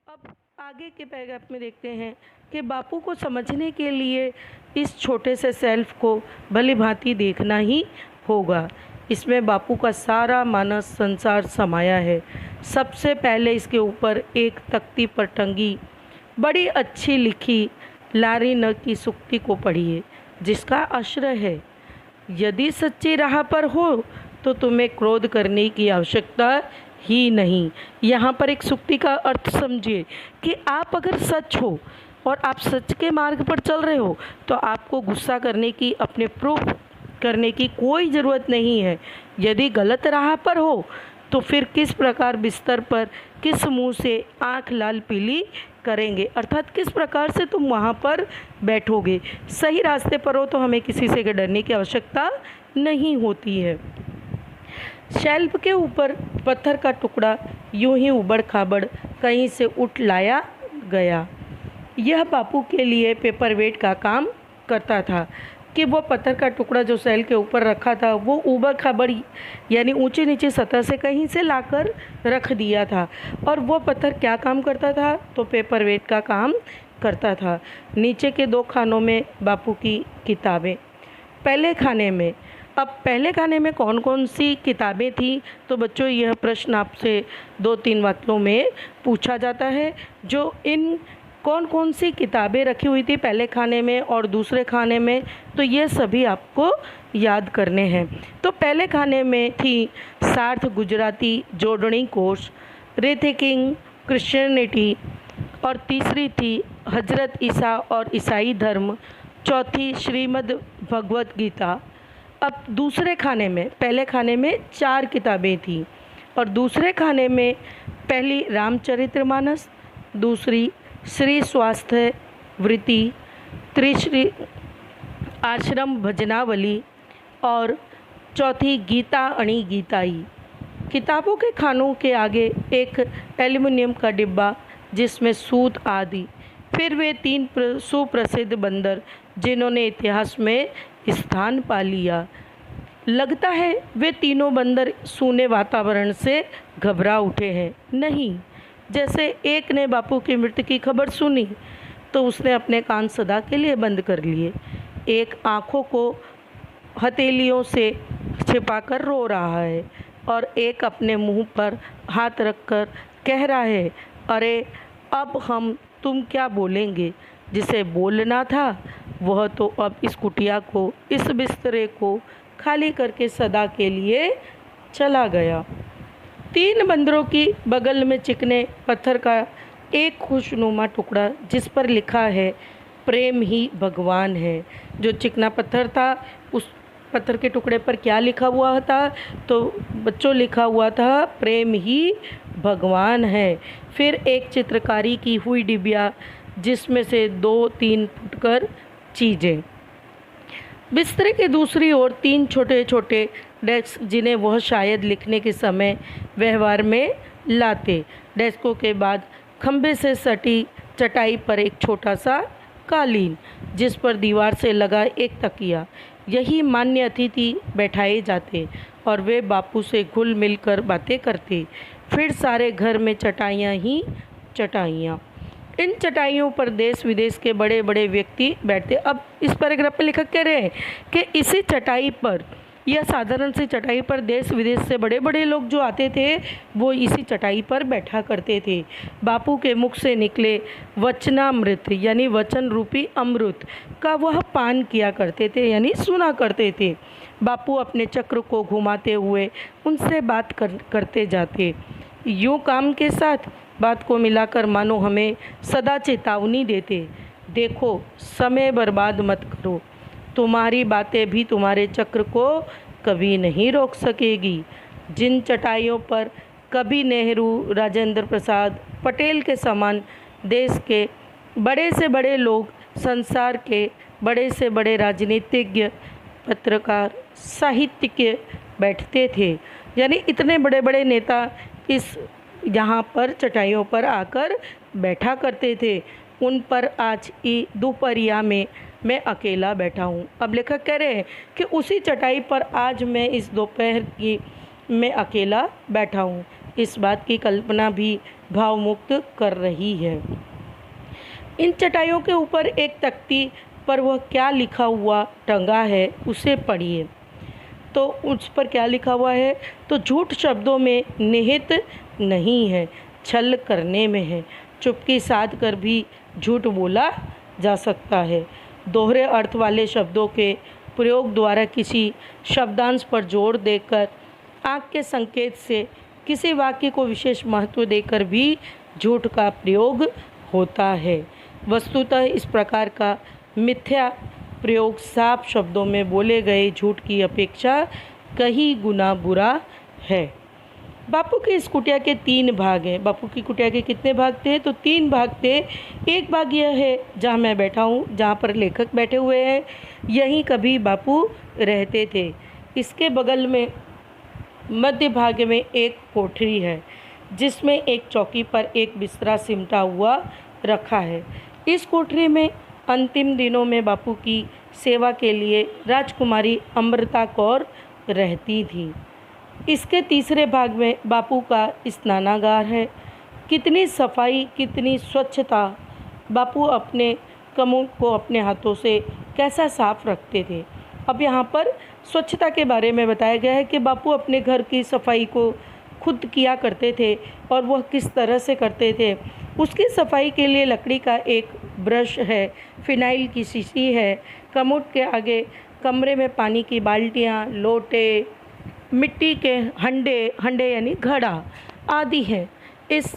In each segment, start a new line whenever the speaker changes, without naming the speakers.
अब आगे के पैराग्राफ में देखते हैं कि बापू को समझने के लिए इस छोटे से सेल्फ को भली भांति देखना ही होगा। इसमें बापू का सारा मानस संसार समाया है। सबसे पहले इसके ऊपर एक तख्ती पर टंगी बड़ी अच्छी लिखी लारी न की सूक्ति को पढ़िए, जिसका आश्रय है, यदि सच्ची राह पर हो तो तुम्हें क्रोध करने की आवश्यकता ही नहीं। यहाँ पर एक सूक्ति का अर्थ समझिए कि आप अगर सच हो और आप सच के मार्ग पर चल रहे हो तो आपको गुस्सा करने की, अपने प्रूफ करने की कोई ज़रूरत नहीं है। यदि गलत राह पर हो तो फिर किस प्रकार बिस्तर पर किस मुंह से आंख लाल पीली करेंगे, अर्थात किस प्रकार से तुम वहाँ पर बैठोगे। सही रास्ते पर हो तो हमें किसी से डरने की आवश्यकता नहीं होती है। शेल्फ के ऊपर पत्थर का टुकड़ा यूं ही उबड़ खाबड़ कहीं से उठ लाया गया। यह बापू के लिए पेपरवेट का काम करता था कि वो पत्थर का टुकड़ा जो सेल के ऊपर रखा था वो उबड़ खाबड़ यानी ऊंची नीची सतह से कहीं से लाकर रख दिया था। और वो पत्थर क्या काम करता था, तो पेपरवेट का काम करता था। नीचे के दो खानों में बापू की किताबें। पहले खाने में, अब पहले खाने में कौन कौन सी किताबें थी, तो बच्चों यह प्रश्न आपसे 2-3 वाक्यों में पूछा जाता है। जो इन कौन कौन सी किताबें रखी हुई थी पहले खाने में और दूसरे खाने में, तो ये सभी आपको याद करने हैं। तो पहले खाने में थी सार्थ गुजराती जोड़नी कोश, रीथिंकिंग क्रिश्चियनिटी, और तीसरी थी हजरत ईसा और ईसाई धर्म, चौथी श्रीमद् भगवत गीता। अब दूसरे खाने में, पहले खाने में 4 किताबें थीं और दूसरे खाने में पहली रामचरितमानस, दूसरी श्री स्वास्थ्य वृत्ति, तीसरी आश्रम भजनावली और चौथी गीता अणी गीताई। किताबों के खानों के आगे एक एल्युमिनियम का डिब्बा जिसमें सूत आदि, फिर वे 3 सुप्रसिद्ध बंदर जिन्होंने इतिहास में स्थान पा लिया। लगता है वे तीनों बंदर सूने वातावरण से घबरा उठे हैं। नहीं, जैसे एक ने बापू की मृत्यु की खबर सुनी तो उसने अपने कान सदा के लिए बंद कर लिए। एक आँखों को हथेलियों से छिपाकर रो रहा है और एक अपने मुंह पर हाथ रखकर कह रहा है, अरे अब तुम क्या बोलेंगे। जिसे बोलना था वह तो अब इस कुटिया को, इस बिस्तरे को खाली करके सदा के लिए चला गया। 3 बंदरों की बगल में चिकने पत्थर का एक खुशनुमा टुकड़ा जिस पर लिखा है प्रेम ही भगवान है। जो चिकना पत्थर था उस पत्थर के टुकड़े पर क्या लिखा हुआ था, तो बच्चों लिखा हुआ था प्रेम ही भगवान है। फिर एक चित्रकारी की हुई डिबिया जिसमें से 2-3 फुटकर चीज़ें। बिस्तर के दूसरी ओर 3 छोटे छोटे डेस्क जिन्हें वह शायद लिखने के समय व्यवहार में लाते। डेस्कों के बाद खंभे से सटी चटाई पर एक छोटा सा कालीन जिस पर दीवार से लगा एक तकिया। यही मान्य अतिथि बैठाए जाते और वे बापू से घुल मिल कर बातें करते। फिर सारे घर में चटाइयाँ ही चटाइयाँ। इन चटाइयों पर देश विदेश के बड़े बड़े व्यक्ति बैठते। अब इस पैराग्राफ में लेखक कह रहे हैं कि इसी चटाई पर, यह साधारण सी चटाई पर देश विदेश से बड़े बड़े लोग जो आते थे वो इसी चटाई पर बैठा करते थे। बापू के मुख से निकले वचनामृत यानी वचन रूपी अमृत का वह पान किया करते थे, यानी सुना करते थे। बापू अपने चक्र को घुमाते हुए उनसे बात करते जाते, यूँ काम के साथ बात को मिलाकर मानो हमें सदा चेतावनी देते, देखो समय बर्बाद मत करो, तुम्हारी बातें भी तुम्हारे चक्र को कभी नहीं रोक सकेगी। जिन चटाइयों पर कभी नेहरू, राजेंद्र प्रसाद, पटेल के समान देश के बड़े से बड़े लोग, संसार के बड़े से बड़े राजनीतिज्ञ, पत्रकार, साहित्यज्ञ बैठते थे, यानी इतने बड़े बड़े नेता इस यहाँ पर चटाइयों पर आकर बैठा करते थे, उन पर आज दोपहरिया में मैं अकेला बैठा हूँ। अब लेखक कह रहे हैं कि उसी चटाई पर आज मैं इस दोपहर की मैं अकेला बैठा हूँ। इस बात की कल्पना भी भावमुक्त कर रही है। इन चटाइयों के ऊपर एक तख्ती पर वह क्या लिखा हुआ टंगा है उसे पढ़िए। तो उस पर क्या लिखा हुआ है? तो झूठ शब्दों में निहित नहीं है, छल करने में है। चुप्पी साध कर भी झूठ बोला जा सकता है। दोहरे अर्थ वाले शब्दों के प्रयोग द्वारा किसी शब्दांश पर जोर देकर, आँख के संकेत से किसी वाक्य को विशेष महत्व देकर भी झूठ का प्रयोग होता है। वस्तुतः इस प्रकार का मिथ्या प्रयोग साफ शब्दों में बोले गए झूठ की अपेक्षा कई गुना बुरा है। बापू की इस कुटिया के 3 भाग हैं। बापू की कुटिया के कितने भाग थे? तो 3 भाग थे। एक भाग यह है जहाँ मैं बैठा हूँ, जहाँ पर लेखक बैठे हुए हैं, यहीं कभी बापू रहते थे। इसके बगल में मध्य भाग में एक कोठरी है जिसमें एक चौकी पर एक बिस्तरा सिमटा हुआ रखा है। इस कोठरी में अंतिम दिनों में बापू की सेवा के लिए राजकुमारी अमृता कौर रहती थी। इसके तीसरे भाग में बापू का स्नानागार है। कितनी सफाई, कितनी स्वच्छता! बापू अपने कमोड को अपने हाथों से कैसा साफ रखते थे। अब यहाँ पर स्वच्छता के बारे में बताया गया है कि बापू अपने घर की सफाई को खुद किया करते थे और वह किस तरह से करते थे। उसकी सफाई के लिए लकड़ी का एक ब्रश है, फिनाइल की शीशी है, कमोड के आगे कमरे में पानी की बाल्टियाँ, लोटे, मिट्टी के हंडे यानी घड़ा आदि हैं। इस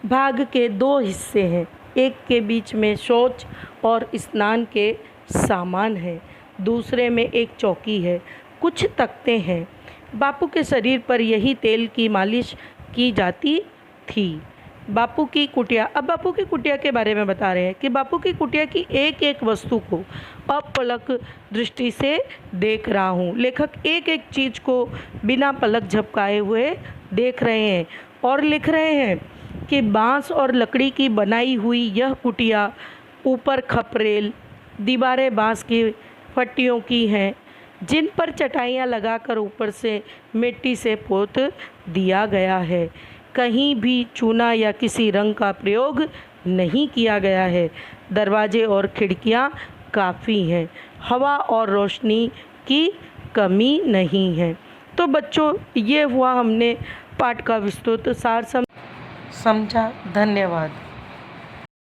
भाग के 2 हिस्से हैं। एक के बीच में शौच और स्नान के सामान है, दूसरे में एक चौकी है, कुछ तख्ते हैं। बापू के शरीर पर यही तेल की मालिश की जाती थी। बापू की कुटिया। अब बापू की कुटिया के बारे में बता रहे हैं कि बापू की कुटिया की एक एक वस्तु को अपलक दृष्टि से देख रहा हूँ। लेखक एक एक चीज़ को बिना पलक झपकाए हुए देख रहे हैं और लिख रहे हैं कि बांस और लकड़ी की बनाई हुई यह कुटिया, ऊपर खपरेल, दीवारें बांस की फट्टियों की हैं, जिन पर चटाइयाँ लगाकर ऊपर से मिट्टी से पोत दिया गया है। कहीं भी चूना या किसी रंग का प्रयोग नहीं किया गया है। दरवाजे और खिड़कियाँ काफ़ी हैं, हवा और रोशनी की कमी नहीं है। तो बच्चों, ये हुआ हमने पाठ का विस्तृत सार समझा। धन्यवाद।